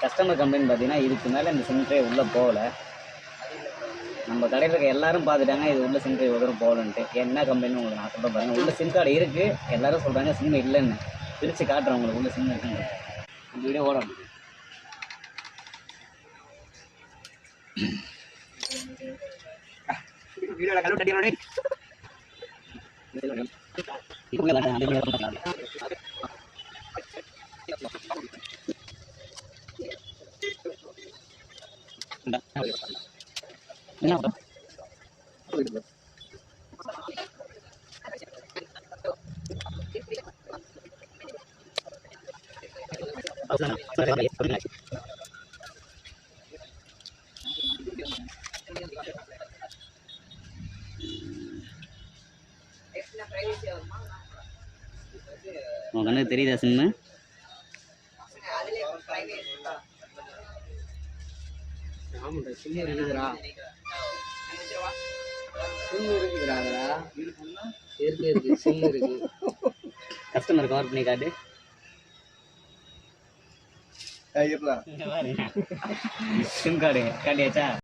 Customer complaint பார்த்தீங்கன்னா இதுக்கு மேலே இந்த சிம் ட்ரே உள்ளே போகல. நம்ம கடையில் இருக்க எல்லாரும் பார்த்துட்டாங்க இது உள்ள சிம் ட்ரே உதவும் போகலன்ட்டு. என்ன கம்ப்ளைண்ட் உங்களுக்கு நான் சொல்ல பாருங்க. உள்ள சிம் கார்டு இருக்குது, எல்லாரும் சொல்கிறாங்க சிம் இல்லைன்னு. பிரித்து காட்டுறேன் உங்களுக்கு உள்ள சிம் இருக்குன்னு. இந்த வீடியோ ஓடும். வீடியோல கலவு தட்டியோட உன் கண்ணுக்கு தெரியுதா சிம்மு? கஸ்டமர் கவர் பண்ணி காட்டு. SIM card காட்டியாச்சா?